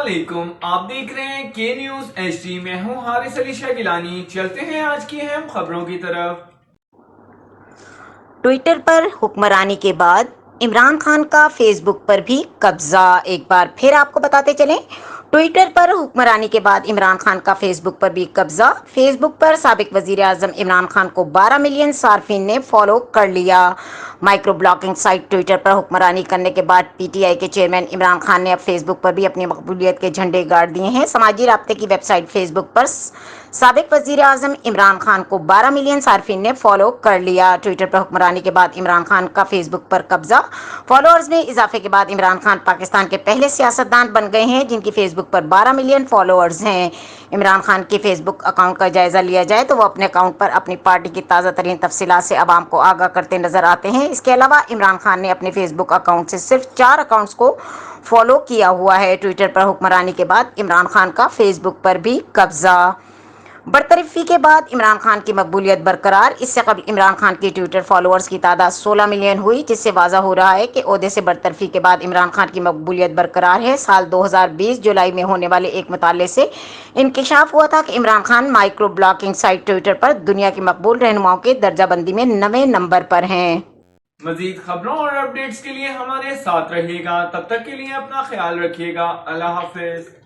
علیکم، آپ دیکھ رہے ہیں کے نیوز ایچ ڈی۔ میں ہوں حارث علی شاہ گیلانی۔ چلتے ہیں آج کی اہم خبروں کی طرف۔ ٹوئٹر پر حکمرانی کے بعد عمران خان کا فیس بک پر بھی قبضہ۔ ایک بار پھر آپ کو بتاتے چلیں، ٹوئٹر پر حکمرانی کے بعد عمران خان کا فیس بک پر بھی قبضہ۔ فیس بک پر سابق وزیر اعظم عمران خان کو 12 ملین صارفین نے فالو کر لیا۔ مائکرو بلاگنگ سائٹ ٹوئٹر پر حکمرانی کرنے کے بعد پی ٹی آئی کے چیئرمین عمران خان نے اب فیس بک پر بھی اپنی مقبولیت کے جھنڈے گاڑ دیے ہیں۔ سماجی رابطے کی ویب سائٹ فیس بک پر سابق وزیر اعظم عمران خان کو 12 ملین صارفین نے فالو کر لیا۔ ٹوئٹر پر حکمرانی کے بعد عمران خان کا فیس بک پر قبضہ۔ فالوورز میں اضافے کے بعد عمران خان پاکستان کے پہلے سیاستدان بن گئے ہیں جن کی فیس بک پر 12 ملین فالوورز ہیں۔ عمران خان کے فیس بک اکاؤنٹ کا جائزہ لیا جائے تو وہ اپنے اکاؤنٹ پر اپنی پارٹی کی تازہ ترین تفصیلات سے عوام کو آگاہ کرتے نظر آتے ہیں۔ اس کے علاوہ عمران خان نے اپنے فیس بک اکاؤنٹ سے صرف 4 اکاؤنٹس کو فالو کیا ہوا ہے۔ ٹوئٹر پر حکمرانی کے بعد عمران خان کا فیس بک پر بھی قبضہ۔ برطرفی کے بعد عمران خان کی مقبولیت برقرار۔ اس سے قبل عمران خان کی ٹوئٹر فالوورز کی تعداد 16 ملین ہوئی، جس سے واضح ہو رہا ہے کہ عہدے سے برطرفی کے بعد عمران خان کی مقبولیت برقرار ہے۔ سال 2020 جولائی میں ہونے والے ایک مطالعے سے انکشاف ہوا تھا کہ Imran Khan micro blogging site Twitter پر دنیا کی مقبول رہنماؤں کے درجہ بندی میں 9ویں نمبر پر ہیں۔ مزید خبروں اور اپڈیٹس کے لیے ہمارے ساتھ رہیے گا۔ تب تک کے لیے اپنا خیال رکھیے گا۔ اللہ حافظ۔